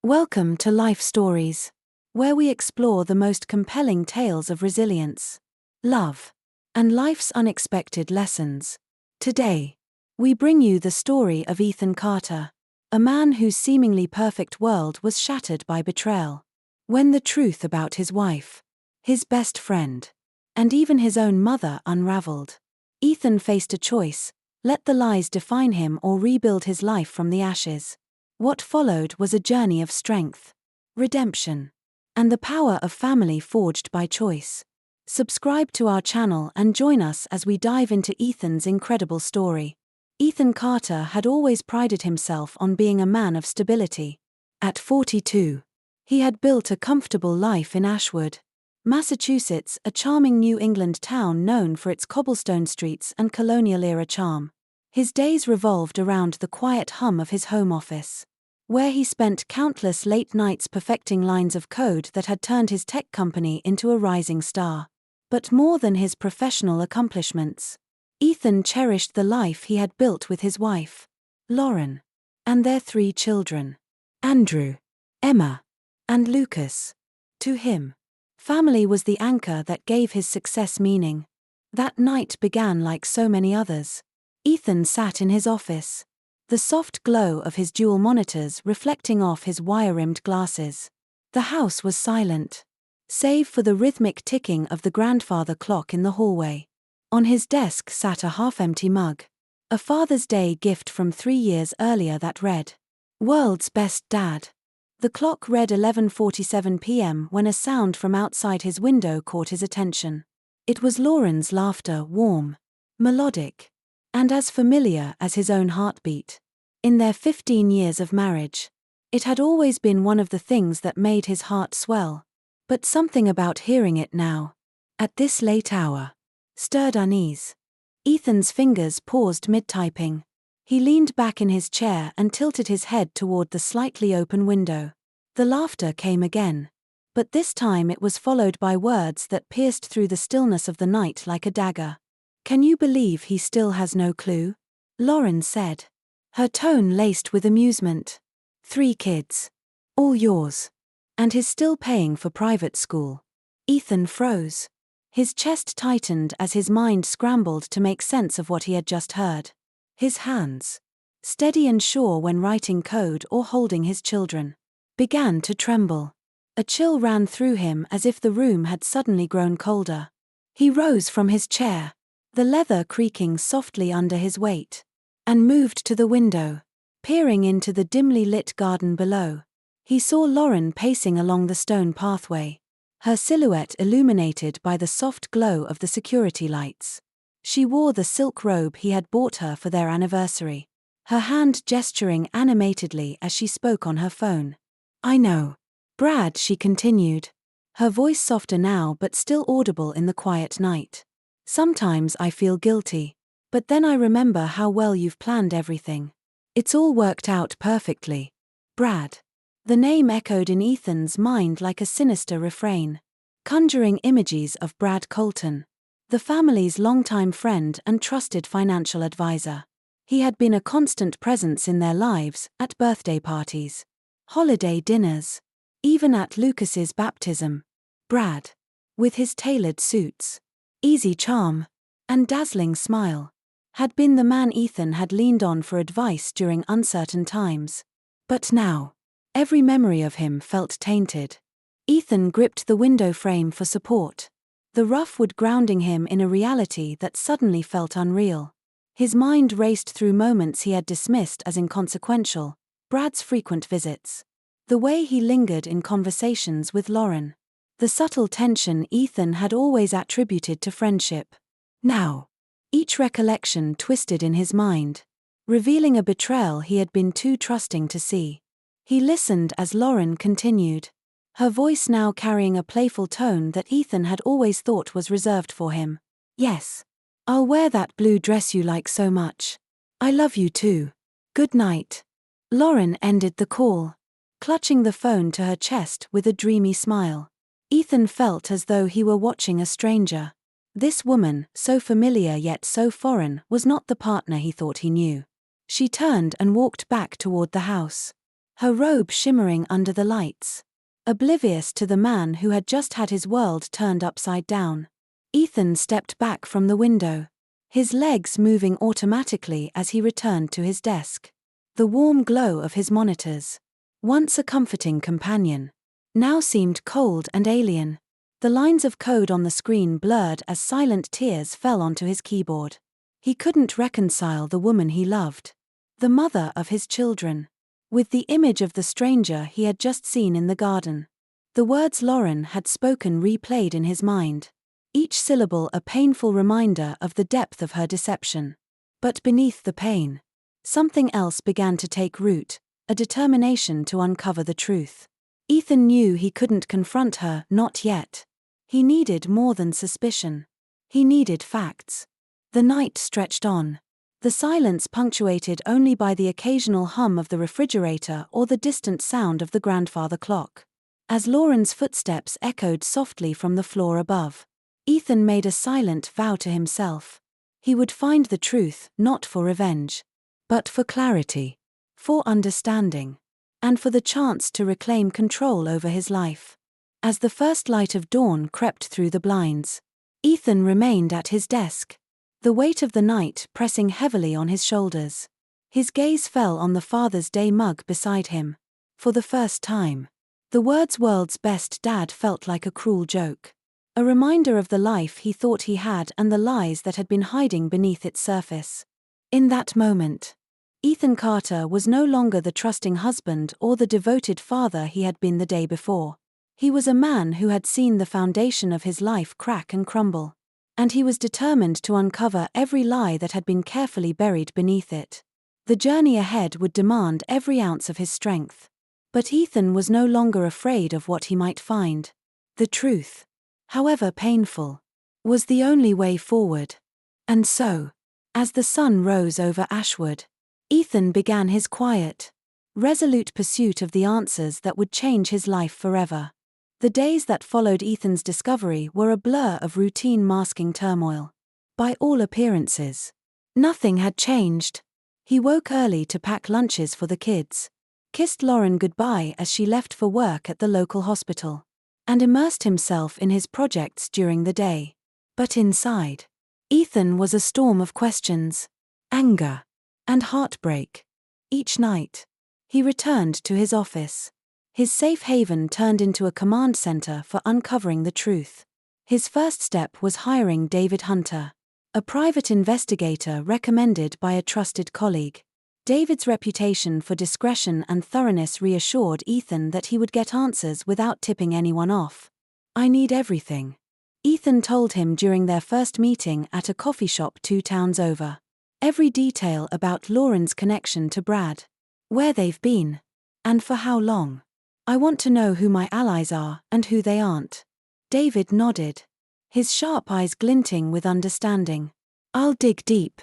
Welcome to Life Stories, where we explore the most compelling tales of resilience, love, and life's unexpected lessons. Today, we bring you the story of Ethan Carter, a man whose seemingly perfect world was shattered by betrayal. When the truth about his wife, his best friend, and even his own mother unraveled, Ethan faced a choice: let the lies define him or rebuild his life from the ashes. What followed was a journey of strength, redemption, and the power of family forged by choice. Subscribe to our channel and join us as we dive into Ethan's incredible story. Ethan Carter had always prided himself on being a man of stability. At 42, he had built a comfortable life in Ashwood, Massachusetts, a charming New England town known for its cobblestone streets and colonial-era charm. His days revolved around the quiet hum of his home office, where he spent countless late nights perfecting lines of code that had turned his tech company into a rising star. But more than his professional accomplishments, Ethan cherished the life he had built with his wife, Lauren, and their 3 children, Andrew, Emma, and Lucas. To him, family was the anchor that gave his success meaning. That night began like so many others. Ethan sat in his office, the soft glow of his dual monitors reflecting off his wire-rimmed glasses. The house was silent, save for the rhythmic ticking of the grandfather clock in the hallway. On his desk sat a half-empty mug, a Father's Day gift from 3 years earlier that read, "World's Best Dad." The clock read 11:47 p.m. when a sound from outside his window caught his attention. It was Lauren's laughter, warm, melodic, and as familiar as his own heartbeat. In their 15 years of marriage, it had always been one of the things that made his heart swell. But something about hearing it now, at this late hour, stirred unease. Ethan's fingers paused mid-typing. He leaned back in his chair and tilted his head toward the slightly open window. The laughter came again, but this time it was followed by words that pierced through the stillness of the night like a dagger. "Can you believe he still has no clue?" Lauren said, her tone laced with amusement. 3 kids. All yours. And he's still paying for private school. Ethan froze. His chest tightened as his mind scrambled to make sense of what he had just heard. His hands, steady and sure when writing code or holding his children, began to tremble. A chill ran through him as if the room had suddenly grown colder. He rose from his chair, the leather creaking softly under his weight, and moved to the window, peering into the dimly lit garden below. He saw Lauren pacing along the stone pathway, her silhouette illuminated by the soft glow of the security lights. She wore the silk robe he had bought her for their anniversary, her hand gesturing animatedly as she spoke on her phone. "I know, Brad," she continued, her voice softer now but still audible in the quiet night. "Sometimes I feel guilty, but then I remember how well you've planned everything. It's all worked out perfectly, Brad." The name echoed in Ethan's mind like a sinister refrain, conjuring images of Brad Colton, the family's longtime friend and trusted financial advisor. He had been a constant presence in their lives, at birthday parties, holiday dinners, even at Lucas's baptism. Brad, with his tailored suits, easy charm, and dazzling smile, had been the man Ethan had leaned on for advice during uncertain times. But now, every memory of him felt tainted. Ethan gripped the window frame for support, the rough wood grounding him in a reality that suddenly felt unreal. His mind raced through moments he had dismissed as inconsequential: Brad's frequent visits, the way he lingered in conversations with Lauren, the subtle tension Ethan had always attributed to friendship. Now, each recollection twisted in his mind, revealing a betrayal he had been too trusting to see. He listened as Lauren continued, her voice now carrying a playful tone that Ethan had always thought was reserved for him. "Yes, I'll wear that blue dress you like so much. I love you too. Good night." Lauren ended the call, clutching the phone to her chest with a dreamy smile. Ethan felt as though he were watching a stranger. This woman, so familiar yet so foreign, was not the partner he thought he knew. She turned and walked back toward the house, her robe shimmering under the lights. Oblivious to the man who had just had his world turned upside down. Ethan stepped back from the window, his legs moving automatically as he returned to his desk. The warm glow of his monitors, once a comforting companion, now seemed cold and alien. The lines of code on the screen blurred as silent tears fell onto his keyboard. He couldn't reconcile the woman he loved, the mother of his children, with the image of the stranger he had just seen in the garden. The words Lauren had spoken replayed in his mind, each syllable a painful reminder of the depth of her deception. But beneath the pain, something else began to take root, a determination to uncover the truth. Ethan knew he couldn't confront her, not yet. He needed more than suspicion. He needed facts. The night stretched on, the silence punctuated only by the occasional hum of the refrigerator or the distant sound of the grandfather clock. As Lauren's footsteps echoed softly from the floor above, Ethan made a silent vow to himself. He would find the truth, not for revenge, but for clarity, for understanding, and for the chance to reclaim control over his life. As the first light of dawn crept through the blinds, Ethan remained at his desk, the weight of the night pressing heavily on his shoulders. His gaze fell on the Father's Day mug beside him. For the first time, the words "world's best dad" felt like a cruel joke. A reminder of the life he thought he had and the lies that had been hiding beneath its surface. In that moment, Ethan Carter was no longer the trusting husband or the devoted father he had been the day before. He was a man who had seen the foundation of his life crack and crumble, and he was determined to uncover every lie that had been carefully buried beneath it. The journey ahead would demand every ounce of his strength. But Ethan was no longer afraid of what he might find. The truth, however painful, was the only way forward. And so, as the sun rose over Ashwood, Ethan began his quiet, resolute pursuit of the answers that would change his life forever. The days that followed Ethan's discovery were a blur of routine masking turmoil. By all appearances, nothing had changed. He woke early to pack lunches for the kids, kissed Lauren goodbye as she left for work at the local hospital, and immersed himself in his projects during the day. But inside, Ethan was a storm of questions, anger, and heartbreak. Each night, he returned to his office, his safe haven turned into a command center for uncovering the truth. His first step was hiring David Hunter, a private investigator recommended by a trusted colleague. David's reputation for discretion and thoroughness reassured Ethan that he would get answers without tipping anyone off. "I need everything," Ethan told him during their first meeting at a coffee shop 2 towns over. "Every detail about Lauren's connection to Brad, where they've been, and for how long. I want to know who my allies are and who they aren't." David nodded, his sharp eyes glinting with understanding. "I'll dig deep.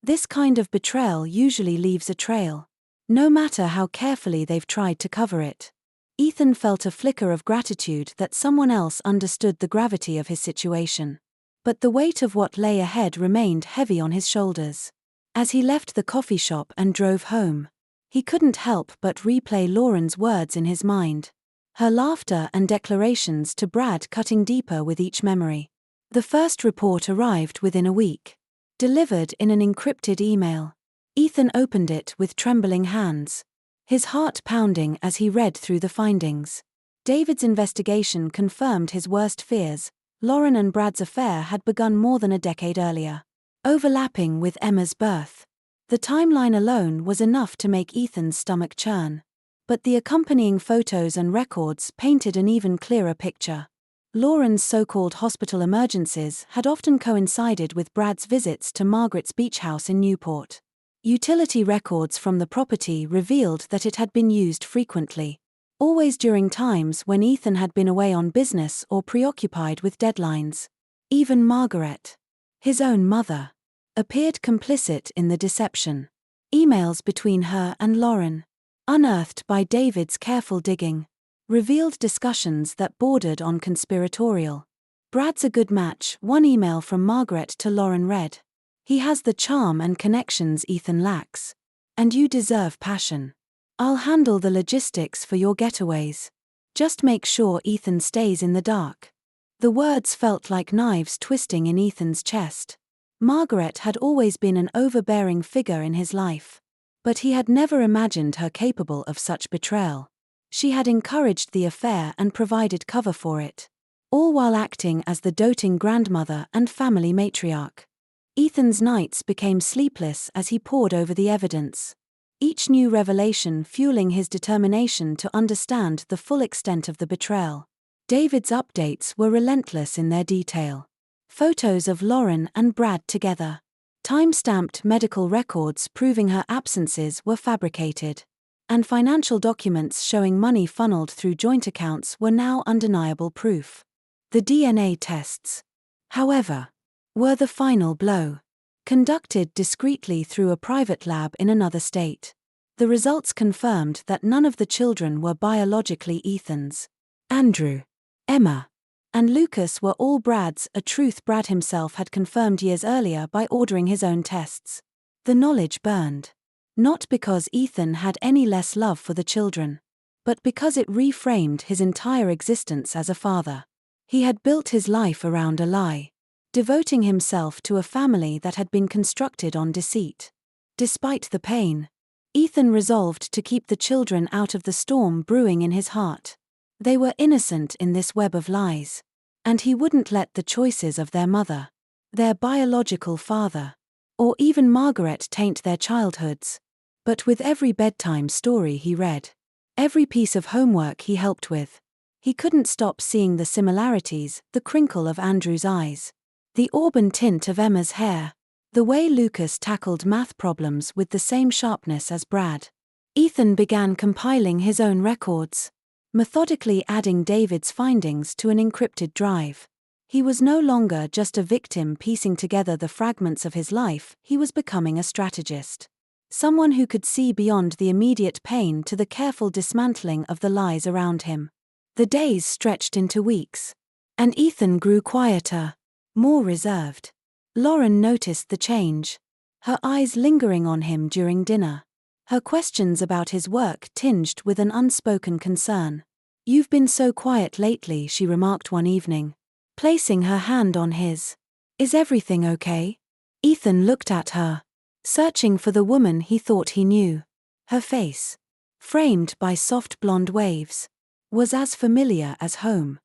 This kind of betrayal usually leaves a trail, no matter how carefully they've tried to cover it." Ethan felt a flicker of gratitude that someone else understood the gravity of his situation. But the weight of what lay ahead remained heavy on his shoulders. As he left the coffee shop and drove home, he couldn't help but replay Lauren's words in his mind, her laughter and declarations to Brad cutting deeper with each memory. The first report arrived within a week, delivered in an encrypted email. Ethan opened it with trembling hands, his heart pounding as he read through the findings. David's investigation confirmed his worst fears. Lauren and Brad's affair had begun more than a decade earlier, overlapping with Emma's birth. The timeline alone was enough to make Ethan's stomach churn. But the accompanying photos and records painted an even clearer picture. Lauren's so-called hospital emergencies had often coincided with Brad's visits to Margaret's beach house in Newport. Utility records from the property revealed that it had been used frequently, always during times when Ethan had been away on business or preoccupied with deadlines. Even Margaret, his own mother, appeared complicit in the deception. Emails between her and Lauren, unearthed by David's careful digging, revealed discussions that bordered on conspiratorial. "Brad's a good match," one email from Margaret to Lauren read. "He has the charm and connections Ethan lacks. And you deserve passion. I'll handle the logistics for your getaways. Just make sure Ethan stays in the dark." The words felt like knives twisting in Ethan's chest. Margaret had always been an overbearing figure in his life. But he had never imagined her capable of such betrayal. She had encouraged the affair and provided cover for it, all while acting as the doting grandmother and family matriarch. Ethan's nights became sleepless as he pored over the evidence, each new revelation fueling his determination to understand the full extent of the betrayal. David's updates were relentless in their detail. Photos of Lauren and Brad together. Time-stamped medical records proving her absences were fabricated. And financial documents showing money funneled through joint accounts were now undeniable proof. The DNA tests, however, were the final blow. Conducted discreetly through a private lab in another state, the results confirmed that none of the children were biologically Ethan's. Andrew, Emma, and Lucas were all Brad's, a truth Brad himself had confirmed years earlier by ordering his own tests. The knowledge burned. Not because Ethan had any less love for the children, but because it reframed his entire existence as a father. He had built his life around a lie, devoting himself to a family that had been constructed on deceit. Despite the pain, Ethan resolved to keep the children out of the storm brewing in his heart. They were innocent in this web of lies, and he wouldn't let the choices of their mother, their biological father, or even Margaret taint their childhoods. But with every bedtime story he read, every piece of homework he helped with, he couldn't stop seeing the similarities, the crinkle of Andrew's eyes, the auburn tint of Emma's hair, the way Lucas tackled math problems with the same sharpness as Brad. Ethan began compiling his own records, methodically adding David's findings to an encrypted drive. He was no longer just a victim piecing together the fragments of his life, he was becoming a strategist. Someone who could see beyond the immediate pain to the careful dismantling of the lies around him. The days stretched into weeks, and Ethan grew quieter, more reserved. Lauren noticed the change, her eyes lingering on him during dinner, her questions about his work tinged with an unspoken concern. "You've been so quiet lately," she remarked one evening, placing her hand on his. "Is everything okay?" Ethan looked at her, searching for the woman he thought he knew. Her face, framed by soft blonde waves, was as familiar as home.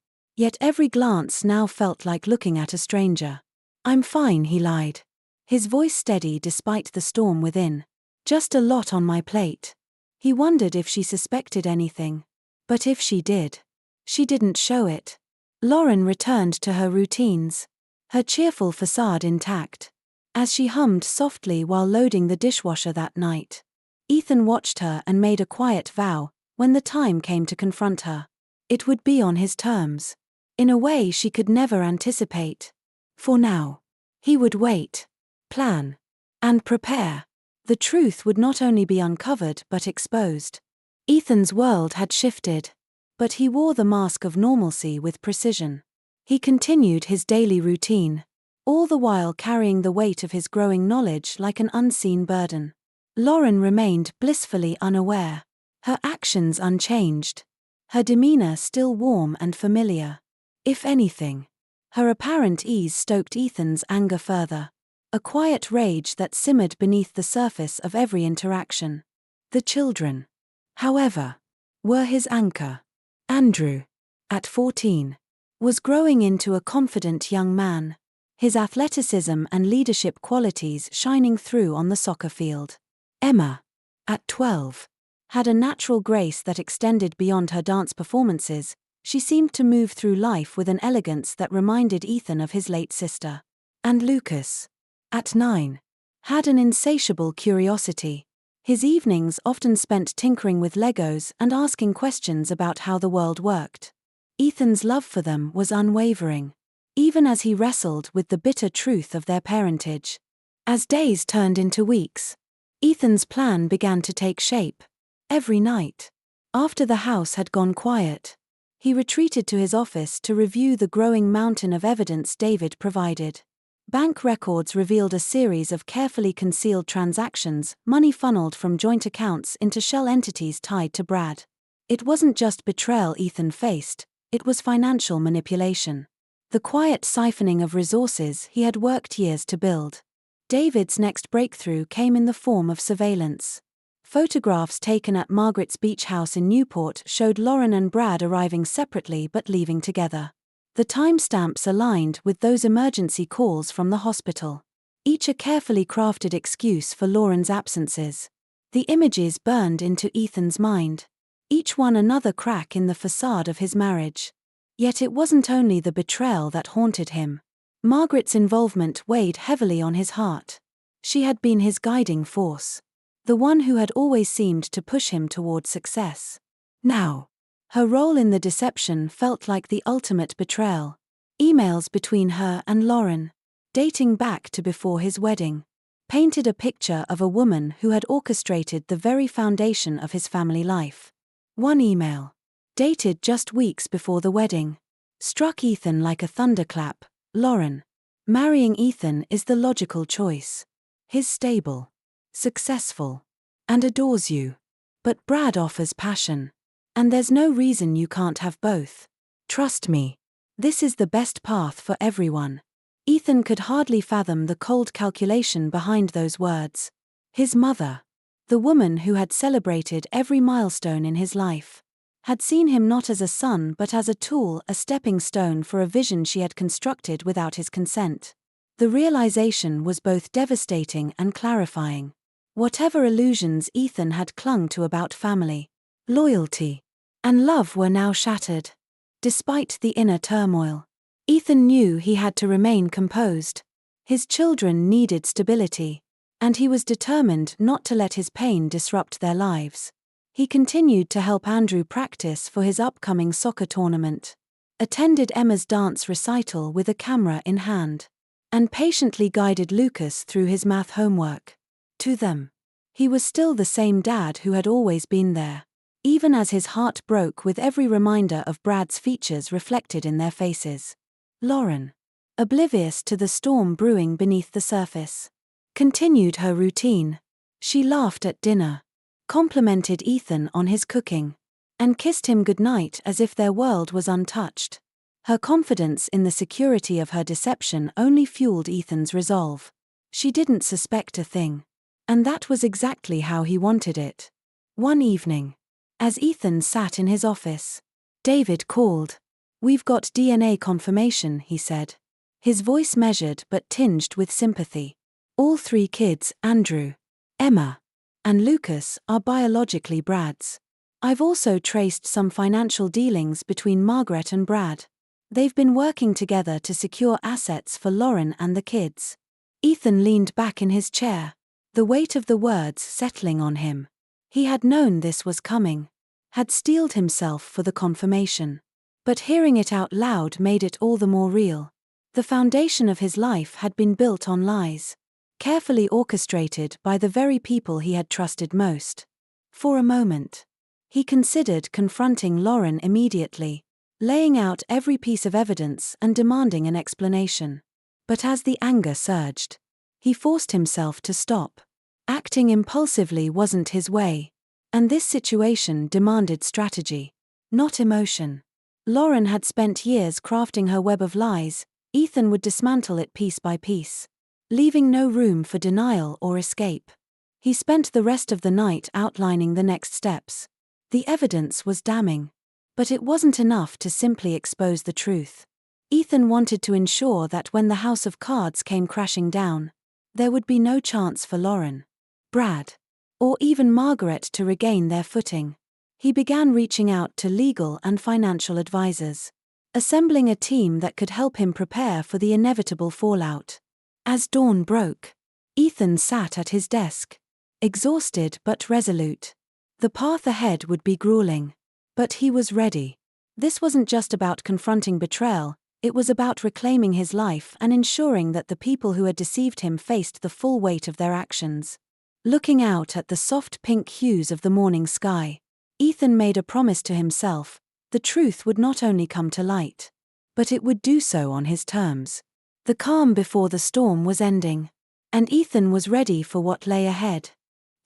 Yet every glance now felt like looking at a stranger. "I'm fine," he lied, his voice steady despite the storm within. "Just a lot on my plate." He wondered if she suspected anything. But if she did, she didn't show it. Lauren returned to her routines, her cheerful facade intact. As she hummed softly while loading the dishwasher that night, Ethan watched her and made a quiet vow: when the time came to confront her, it would be on his terms, in a way she could never anticipate. For now, he would wait, plan, and prepare. The truth would not only be uncovered but exposed. Ethan's world had shifted, but he wore the mask of normalcy with precision. He continued his daily routine, all the while carrying the weight of his growing knowledge like an unseen burden. Lauren remained blissfully unaware, her actions unchanged, her demeanor still warm and familiar. If anything, her apparent ease stoked Ethan's anger further, a quiet rage that simmered beneath the surface of every interaction. The children, however, were his anchor. Andrew, at 14, was growing into a confident young man, his athleticism and leadership qualities shining through on the soccer field. Emma, at 12, had a natural grace that extended beyond her dance performances. She seemed to move through life with an elegance that reminded Ethan of his late sister. And Lucas, at 9, had an insatiable curiosity. His evenings often spent tinkering with Legos and asking questions about how the world worked. Ethan's love for them was unwavering, even as he wrestled with the bitter truth of their parentage. As days turned into weeks, Ethan's plan began to take shape. Every night, after the house had gone quiet, he retreated to his office to review the growing mountain of evidence David provided. Bank records revealed a series of carefully concealed transactions, money funneled from joint accounts into shell entities tied to Brad. It wasn't just betrayal Ethan faced, it was financial manipulation. The quiet siphoning of resources he had worked years to build. David's next breakthrough came in the form of surveillance. Photographs taken at Margaret's beach house in Newport showed Lauren and Brad arriving separately but leaving together. The timestamps aligned with those emergency calls from the hospital. Each a carefully crafted excuse for Lauren's absences. The images burned into Ethan's mind. Each one another crack in the facade of his marriage. Yet it wasn't only the betrayal that haunted him. Margaret's involvement weighed heavily on his heart. She had been his guiding force. The one who had always seemed to push him toward success. Now, her role in the deception felt like the ultimate betrayal. Emails between her and Lauren, dating back to before his wedding, painted a picture of a woman who had orchestrated the very foundation of his family life. One email, dated just weeks before the wedding, struck Ethan like a thunderclap. Lauren, marrying Ethan is the logical choice. He's stable, successful, and adores you. But Brad offers passion. And there's no reason you can't have both. Trust me. This is the best path for everyone. Ethan could hardly fathom the cold calculation behind those words. His mother, the woman who had celebrated every milestone in his life, had seen him not as a son but as a tool, a stepping stone for a vision she had constructed without his consent. The realization was both devastating and clarifying. Whatever illusions Ethan had clung to about family, loyalty, and love were now shattered. Despite the inner turmoil, Ethan knew he had to remain composed. His children needed stability, and he was determined not to let his pain disrupt their lives. He continued to help Andrew practice for his upcoming soccer tournament, attended Emma's dance recital with a camera in hand, and patiently guided Lucas through his math homework. To them, he was still the same dad who had always been there, even as his heart broke with every reminder of Brad's features reflected in their faces. Lauren, oblivious to the storm brewing beneath the surface, continued her routine. She laughed at dinner, complimented Ethan on his cooking, and kissed him goodnight as if their world was untouched. Her confidence in the security of her deception only fueled Ethan's resolve. She didn't suspect a thing. And that was exactly how he wanted it. One evening, as Ethan sat in his office, David called. "We've got DNA confirmation," he said. His voice measured but tinged with sympathy. "All three kids, Andrew, Emma, and Lucas, are biologically Brad's. I've also traced some financial dealings between Margaret and Brad. They've been working together to secure assets for Lauren and the kids." Ethan leaned back in his chair, the weight of the words settling on him. He had known this was coming, had steeled himself for the confirmation. But hearing it out loud made it all the more real. The foundation of his life had been built on lies, carefully orchestrated by the very people he had trusted most. For a moment, he considered confronting Lauren immediately, laying out every piece of evidence and demanding an explanation. But as the anger surged, he forced himself to stop. Acting impulsively wasn't his way, and this situation demanded strategy, not emotion. Lauren had spent years crafting her web of lies. Ethan would dismantle it piece by piece, leaving no room for denial or escape. He spent the rest of the night outlining the next steps. The evidence was damning, but it wasn't enough to simply expose the truth. Ethan wanted to ensure that when the house of cards came crashing down, there would be no chance for Lauren, Brad, or even Margaret to regain their footing. He began reaching out to legal and financial advisors, assembling a team that could help him prepare for the inevitable fallout. As dawn broke, Ethan sat at his desk, exhausted but resolute. The path ahead would be grueling, but he was ready. This wasn't just about confronting betrayal, it was about reclaiming his life and ensuring that the people who had deceived him faced the full weight of their actions. Looking out at the soft pink hues of the morning sky, Ethan made a promise to himself: the truth would not only come to light, but it would do so on his terms. The calm before the storm was ending, and Ethan was ready for what lay ahead.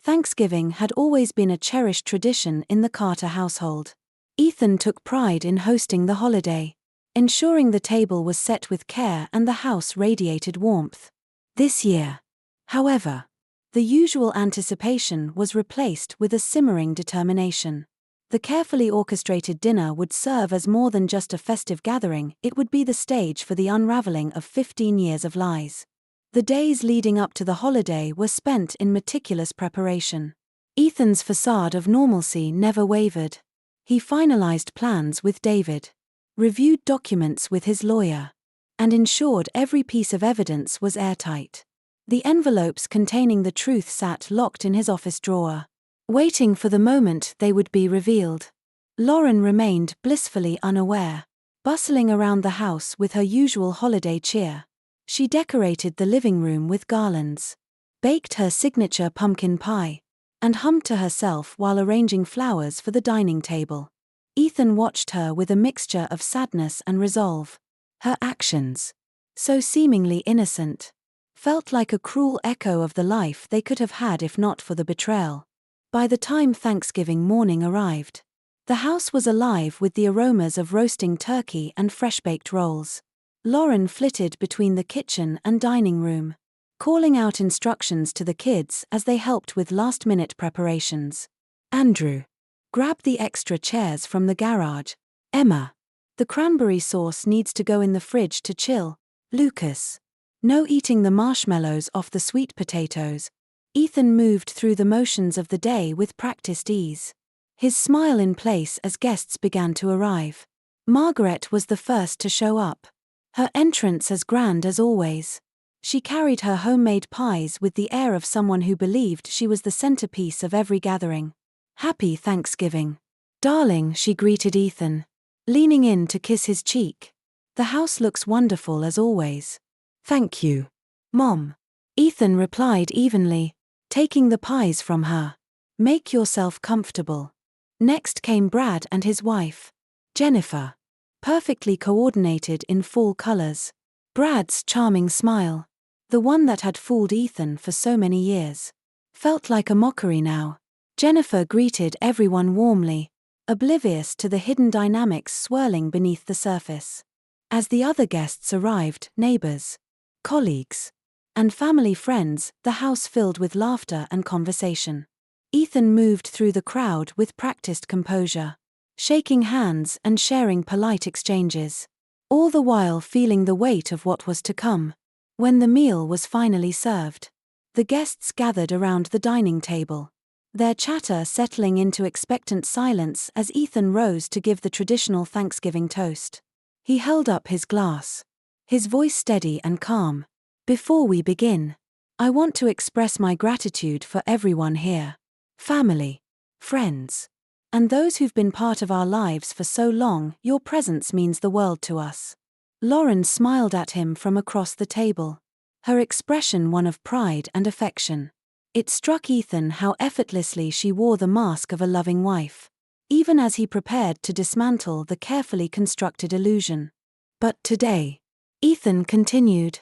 Thanksgiving had always been a cherished tradition in the Carter household. Ethan took pride in hosting the holiday, ensuring the table was set with care and the house radiated warmth. This year, however, the usual anticipation was replaced with a simmering determination. The carefully orchestrated dinner would serve as more than just a festive gathering, it would be the stage for the unraveling of 15 years of lies. The days leading up to the holiday were spent in meticulous preparation. Ethan's facade of normalcy never wavered. He finalized plans with David, reviewed documents with his lawyer, and ensured every piece of evidence was airtight. The envelopes containing the truth sat locked in his office drawer, waiting for the moment they would be revealed. Lauren remained blissfully unaware, bustling around the house with her usual holiday cheer. She decorated the living room with garlands, baked her signature pumpkin pie, and hummed to herself while arranging flowers for the dining table. Ethan watched her with a mixture of sadness and resolve. Her actions, so seemingly innocent, felt like a cruel echo of the life they could have had if not for the betrayal. By the time Thanksgiving morning arrived, the house was alive with the aromas of roasting turkey and fresh-baked rolls. Lauren flitted between the kitchen and dining room, calling out instructions to the kids as they helped with last-minute preparations. Andrew, grab the extra chairs from the garage. Emma, the cranberry sauce needs to go in the fridge to chill. Lucas, no eating the marshmallows off the sweet potatoes. Ethan moved through the motions of the day with practiced ease, his smile in place as guests began to arrive. Margaret was the first to show up, her entrance as grand as always. She carried her homemade pies with the air of someone who believed she was the centerpiece of every gathering. Happy Thanksgiving, darling, she greeted Ethan, leaning in to kiss his cheek. The house looks wonderful as always. Thank you, Mom, Ethan replied evenly, taking the pies from her. Make yourself comfortable. Next came Brad and his wife, Jennifer, perfectly coordinated in fall colors. Brad's charming smile, the one that had fooled Ethan for so many years, felt like a mockery now. Jennifer greeted everyone warmly, oblivious to the hidden dynamics swirling beneath the surface. As the other guests arrived, neighbors, colleagues, and family friends, the house filled with laughter and conversation. Ethan moved through the crowd with practiced composure, shaking hands and sharing polite exchanges, all the while feeling the weight of what was to come. When the meal was finally served, the guests gathered around the dining table, their chatter settling into expectant silence as Ethan rose to give the traditional Thanksgiving toast. He held up his glass, his voice steady and calm. Before we begin, I want to express my gratitude for everyone here. Family, friends, and those who've been part of our lives for so long. Your presence means the world to us. Lauren smiled at him from across the table, her expression one of pride and affection. It struck Ethan how effortlessly she wore the mask of a loving wife, even as he prepared to dismantle the carefully constructed illusion. But today, Ethan continued,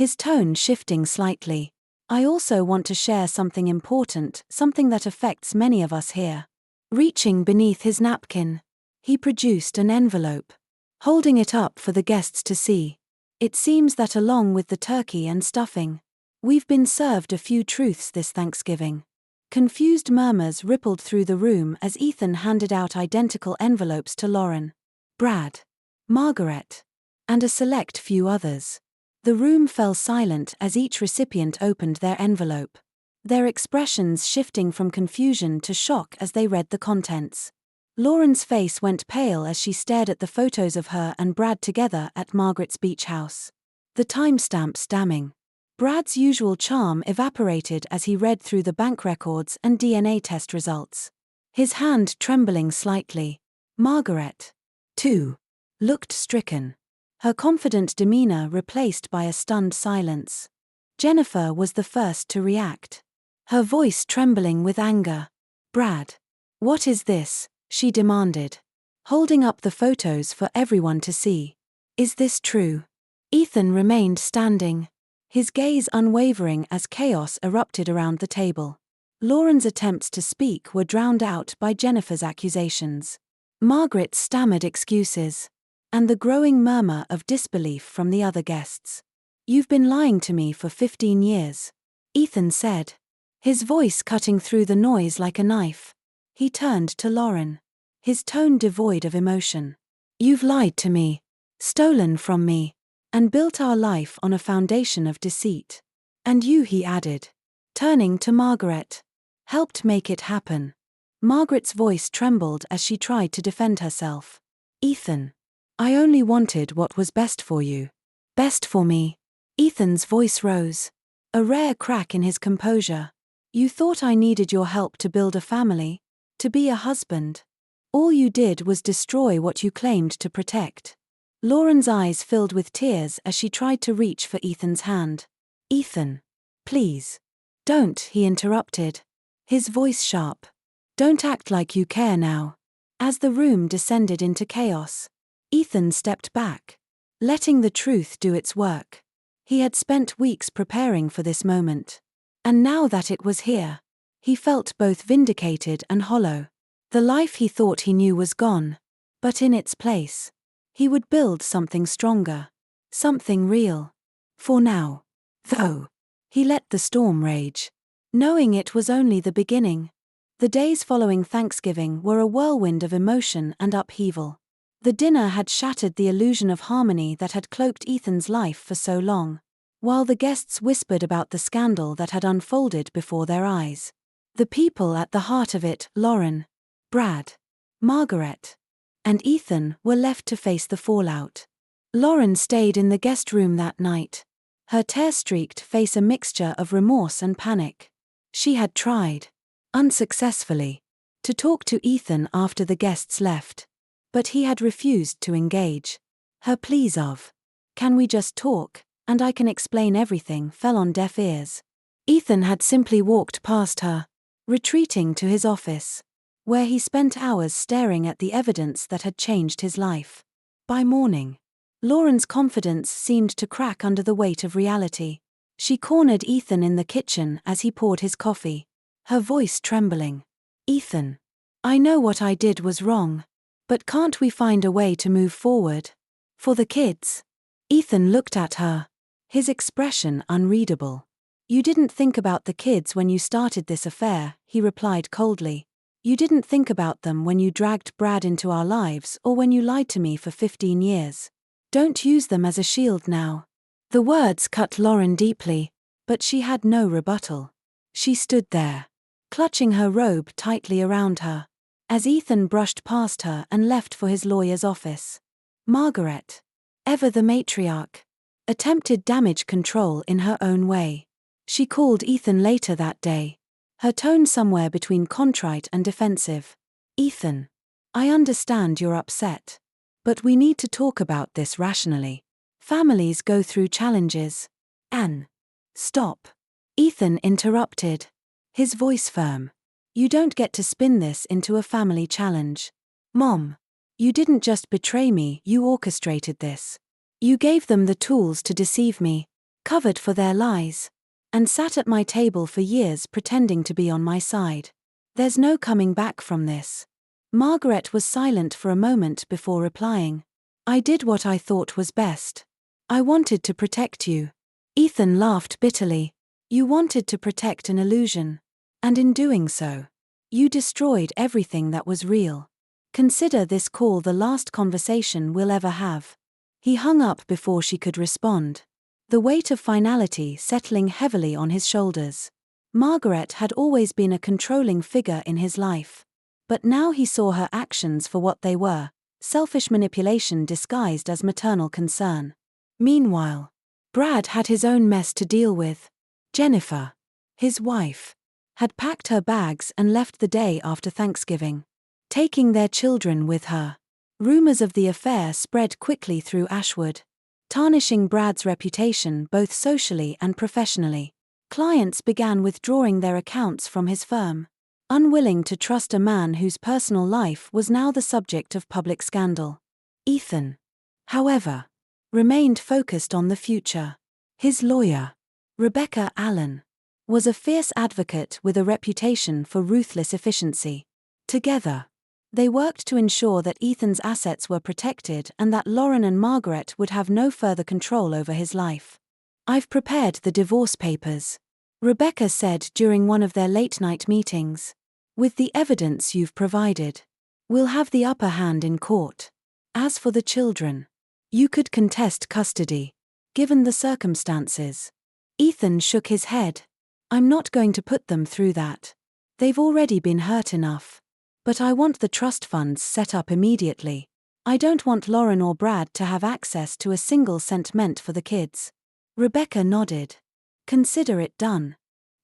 his tone shifting slightly, I also want to share something important, something that affects many of us here. Reaching beneath his napkin, he produced an envelope, holding it up for the guests to see. It seems that along with the turkey and stuffing, we've been served a few truths this Thanksgiving. Confused murmurs rippled through the room as Ethan handed out identical envelopes to Lauren, Brad, Margaret, and a select few others. The room fell silent as each recipient opened their envelope, their expressions shifting from confusion to shock as they read the contents. Lauren's face went pale as she stared at the photos of her and Brad together at Margaret's beach house, the timestamps damning. Brad's usual charm evaporated as he read through the bank records and DNA test results, his hand trembling slightly. Margaret, too, looked stricken, her confident demeanor replaced by a stunned silence. Jennifer was the first to react, her voice trembling with anger. Brad, what is this? She demanded, holding up the photos for everyone to see. Is this true? Ethan remained standing, his gaze unwavering as chaos erupted around the table. Lauren's attempts to speak were drowned out by Jennifer's accusations. Margaret's stammered excuses, and the growing murmur of disbelief from the other guests. "You've been lying to me for 15 years," Ethan said, his voice cutting through the noise like a knife. He turned to Lauren, his tone devoid of emotion. "You've lied to me, stolen from me, and built our life on a foundation of deceit. And you," he added, turning to Margaret, "helped make it happen." Margaret's voice trembled as she tried to defend herself. "Ethan, I only wanted what was best for you. Best for me." Ethan's voice rose, a rare crack in his composure. "You thought I needed your help to build a family, to be a husband. All you did was destroy what you claimed to protect." Lauren's eyes filled with tears as she tried to reach for Ethan's hand. "Ethan, please. Don't," he interrupted, his voice sharp. "Don't act like you care now." As the room descended into chaos, Ethan stepped back, letting the truth do its work. He had spent weeks preparing for this moment, and now that it was here, he felt both vindicated and hollow. The life he thought he knew was gone, but in its place, he would build something stronger, something real. For now, though, he let the storm rage, knowing it was only the beginning. The days following Thanksgiving were a whirlwind of emotion and upheaval. The dinner had shattered the illusion of harmony that had cloaked Ethan's life for so long, while the guests whispered about the scandal that had unfolded before their eyes. The people at the heart of it, Lauren, Brad, Margaret, and Ethan, were left to face the fallout. Lauren stayed in the guest room that night, her tear-streaked face a mixture of remorse and panic. She had tried, unsuccessfully, to talk to Ethan after the guests left, but he had refused to engage. Her pleas of, "Can we just talk, and I can explain everything," fell on deaf ears. Ethan had simply walked past her, retreating to his office, where he spent hours staring at the evidence that had changed his life. By morning, Lauren's confidence seemed to crack under the weight of reality. She cornered Ethan in the kitchen as he poured his coffee, her voice trembling. "Ethan, I know what I did was wrong, but can't we find a way to move forward? For the kids?" Ethan looked at her, his expression unreadable. "You didn't think about the kids when you started this affair," he replied coldly. "You didn't think about them when you dragged Brad into our lives or when you lied to me for 15 years. Don't use them as a shield now." The words cut Lauren deeply, but she had no rebuttal. She stood there, clutching her robe tightly around her, as Ethan brushed past her and left for his lawyer's office. Margaret, ever the matriarch, attempted damage control in her own way. She called Ethan later that day, her tone somewhere between contrite and defensive. "Ethan, I understand you're upset, but we need to talk about this rationally. Families go through challenges." "Anne, stop," Ethan interrupted, his voice firm. "You don't get to spin this into a family challenge. Mom, you didn't just betray me, you orchestrated this. You gave them the tools to deceive me, covered for their lies, and sat at my table for years pretending to be on my side. There's no coming back from this." Margaret was silent for a moment before replying. "I did what I thought was best. I wanted to protect you." Ethan laughed bitterly. "You wanted to protect an illusion. And in doing so, you destroyed everything that was real. Consider this call the last conversation we'll ever have." He hung up before she could respond, the weight of finality settling heavily on his shoulders. Margaret had always been a controlling figure in his life, but now he saw her actions for what they were, selfish manipulation disguised as maternal concern. Meanwhile, Brad had his own mess to deal with. Jennifer, his wife, had packed her bags and left the day after Thanksgiving, taking their children with her. Rumors of the affair spread quickly through Ashwood, tarnishing Brad's reputation both socially and professionally. Clients began withdrawing their accounts from his firm, unwilling to trust a man whose personal life was now the subject of public scandal. Ethan, however, remained focused on the future. His lawyer, Rebecca Allen, was a fierce advocate with a reputation for ruthless efficiency. Together, they worked to ensure that Ethan's assets were protected and that Lauren and Margaret would have no further control over his life. "I've prepared the divorce papers," Rebecca said during one of their late-night meetings. "With the evidence you've provided, we'll have the upper hand in court. As for the children, you could contest custody, given the circumstances." Ethan shook his head. "I'm not going to put them through that. They've already been hurt enough. But I want the trust funds set up immediately. I don't want Lauren or Brad to have access to a single cent meant for the kids." Rebecca nodded. "Consider it done."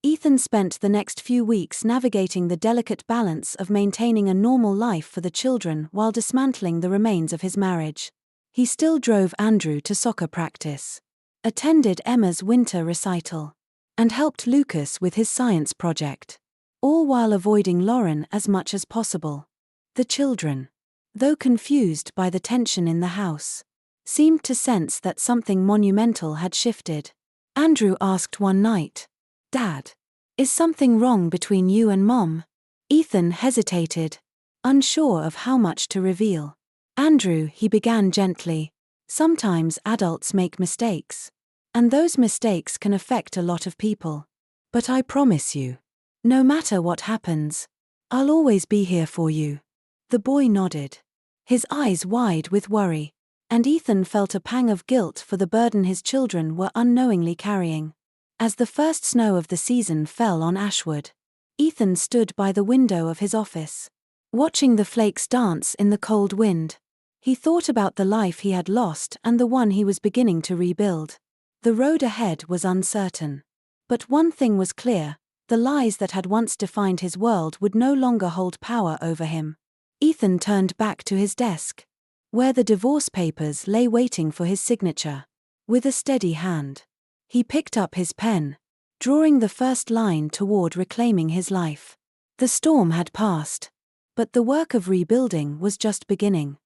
Ethan spent the next few weeks navigating the delicate balance of maintaining a normal life for the children while dismantling the remains of his marriage. He still drove Andrew to soccer practice, attended Emma's winter recital, and helped Lucas with his science project, all while avoiding Lauren as much as possible. The children, though confused by the tension in the house, seemed to sense that something monumental had shifted. Andrew asked one night, "Dad, is something wrong between you and Mom?" Ethan hesitated, unsure of how much to reveal. "Andrew," he began gently, "sometimes adults make mistakes. And those mistakes can affect a lot of people. But I promise you, no matter what happens, I'll always be here for you." The boy nodded, his eyes wide with worry, and Ethan felt a pang of guilt for the burden his children were unknowingly carrying. As the first snow of the season fell on Ashwood, Ethan stood by the window of his office, watching the flakes dance in the cold wind. He thought about the life he had lost and the one he was beginning to rebuild. The road ahead was uncertain. But one thing was clear: the lies that had once defined his world would no longer hold power over him. Ethan turned back to his desk, where the divorce papers lay waiting for his signature. With a steady hand, he picked up his pen, drawing the first line toward reclaiming his life. The storm had passed, but the work of rebuilding was just beginning.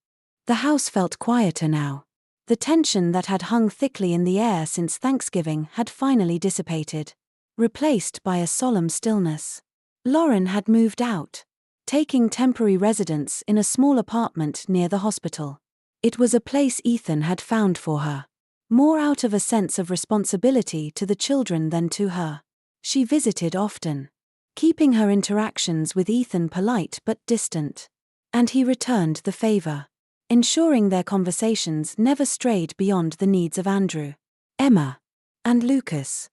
The house felt quieter now. The tension that had hung thickly in the air since Thanksgiving had finally dissipated, replaced by a solemn stillness. Lauren had moved out, taking temporary residence in a small apartment near the hospital. It was a place Ethan had found for her, more out of a sense of responsibility to the children than to her. She visited often, keeping her interactions with Ethan polite but distant. And he returned the favor, ensuring their conversations never strayed beyond the needs of Andrew, Emma, and Lucas.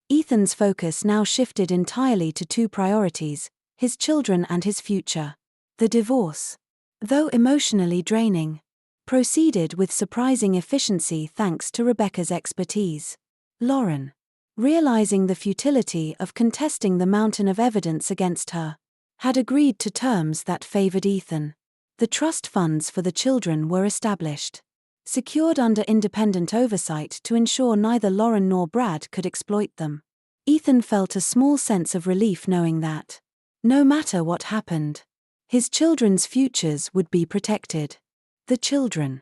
Ethan's focus now shifted entirely to two priorities: his children and his future. The divorce, though emotionally draining, proceeded with surprising efficiency thanks to Rebecca's expertise. Lauren, realizing the futility of contesting the mountain of evidence against her, had agreed to terms that favored Ethan. The trust funds for the children were established, secured under independent oversight to ensure neither Lauren nor Brad could exploit them. Ethan felt a small sense of relief knowing that, no matter what happened, his children's futures would be protected. The children,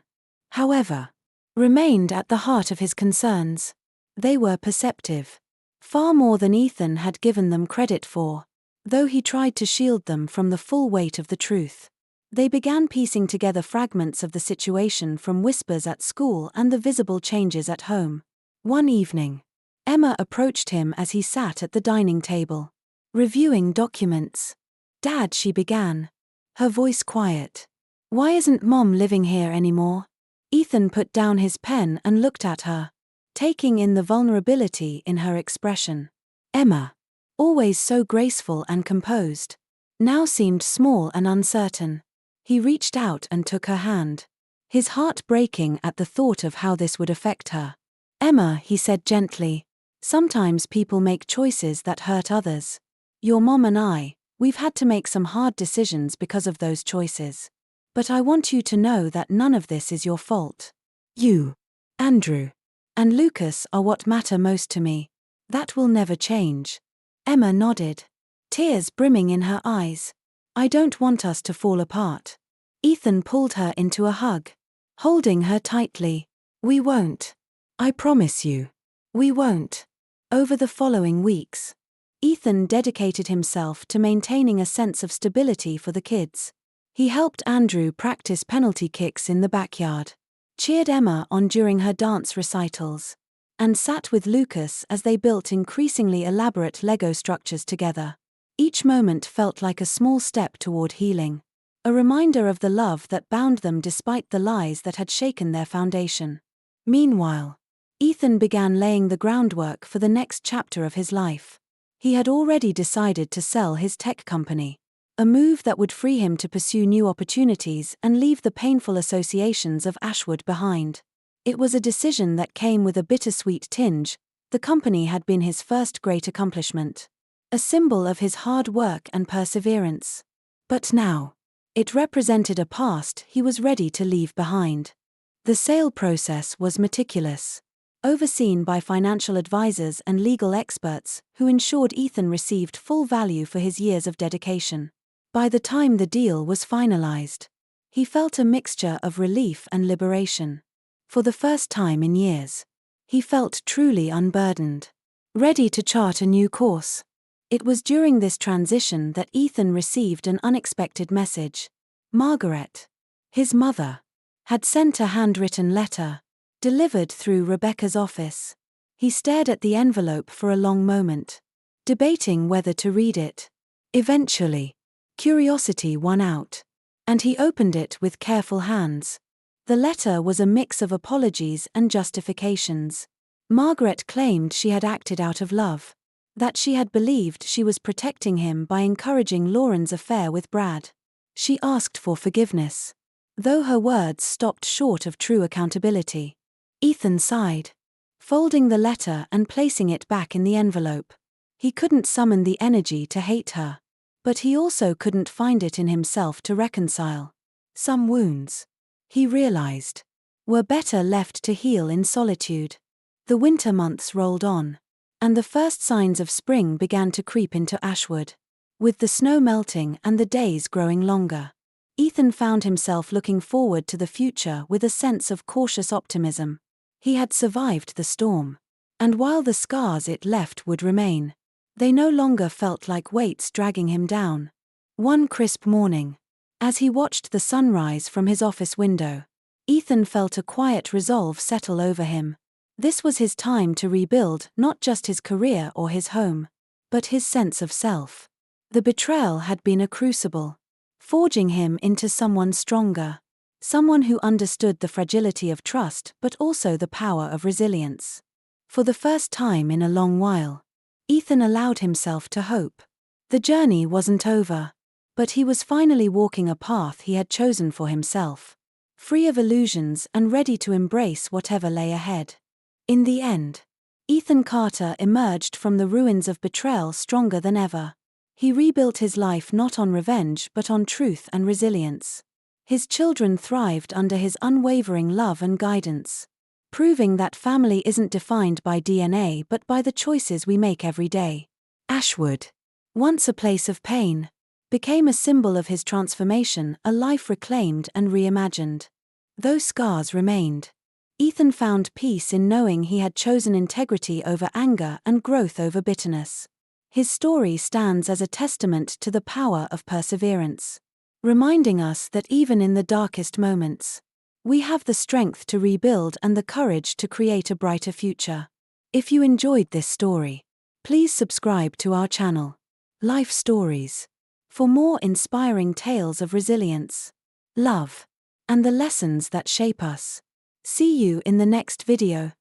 however, remained at the heart of his concerns. They were perceptive, far more than Ethan had given them credit for, though he tried to shield them from the full weight of the truth. They began piecing together fragments of the situation from whispers at school and the visible changes at home. One evening, Emma approached him as he sat at the dining table, reviewing documents. "Dad," she began, her voice quiet, "why isn't Mom living here anymore?" Ethan put down his pen and looked at her, taking in the vulnerability in her expression. Emma, always so graceful and composed, now seemed small and uncertain. He reached out and took her hand, his heart breaking at the thought of how this would affect her. "Emma," he said gently, "sometimes people make choices that hurt others. Your mom and we've had to make some hard decisions because of those choices. But I want you to know that none of this is your fault. You, Andrew, and Lucas are what matter most to me. That will never change." Emma nodded, tears brimming in her eyes. "I don't want us to fall apart." Ethan pulled her into a hug, holding her tightly. We won't. I promise you. We won't. Over the following weeks, Ethan dedicated himself to maintaining a sense of stability for the kids. He helped Andrew practice penalty kicks in the backyard, cheered Emma on during her dance recitals, and sat with Lucas as they built increasingly elaborate Lego structures together. Each moment felt like a small step toward healing, a reminder of the love that bound them despite the lies that had shaken their foundation. Meanwhile, Ethan began laying the groundwork for the next chapter of his life. He had already decided to sell his tech company, a move that would free him to pursue new opportunities and leave the painful associations of Ashwood behind. It was a decision that came with a bittersweet tinge. The company had been his first great accomplishment, a symbol of his hard work and perseverance. But now, it represented a past he was ready to leave behind. The sale process was meticulous, overseen by financial advisors and legal experts who ensured Ethan received full value for his years of dedication. By the time the deal was finalized, he felt a mixture of relief and liberation. For the first time in years, he felt truly unburdened, ready to chart a new course. It was during this transition that Ethan received an unexpected message. Margaret, his mother, had sent a handwritten letter, delivered through Rebecca's office. He stared at the envelope for a long moment, debating whether to read it. Eventually, curiosity won out, and he opened it with careful hands. The letter was a mix of apologies and justifications. Margaret claimed she had acted out of love, that she had believed she was protecting him by encouraging Lauren's affair with Brad. She asked for forgiveness, though her words stopped short of true accountability. Ethan sighed, folding the letter and placing it back in the envelope. He couldn't summon the energy to hate her, but he also couldn't find it in himself to reconcile. Some wounds, he realized, were better left to heal in solitude. The winter months rolled on, and the first signs of spring began to creep into Ashwood. With the snow melting and the days growing longer, Ethan found himself looking forward to the future with a sense of cautious optimism. He had survived the storm, and while the scars it left would remain, they no longer felt like weights dragging him down. One crisp morning, as he watched the sunrise from his office window, Ethan felt a quiet resolve settle over him. This was his time to rebuild not just his career or his home, but his sense of self. The betrayal had been a crucible, forging him into someone stronger, someone who understood the fragility of trust but also the power of resilience. For the first time in a long while, Ethan allowed himself to hope. The journey wasn't over, but he was finally walking a path he had chosen for himself, free of illusions and ready to embrace whatever lay ahead. In the end, Ethan Carter emerged from the ruins of betrayal stronger than ever. He rebuilt his life not on revenge but on truth and resilience. His children thrived under his unwavering love and guidance, proving that family isn't defined by DNA but by the choices we make every day. Ashwood, once a place of pain, became a symbol of his transformation, a life reclaimed and reimagined. Though scars remained, Ethan found peace in knowing he had chosen integrity over anger and growth over bitterness. His story stands as a testament to the power of perseverance, reminding us that even in the darkest moments, we have the strength to rebuild and the courage to create a brighter future. If you enjoyed this story, please subscribe to our channel, Life Stories, for more inspiring tales of resilience, love, and the lessons that shape us. See you in the next video.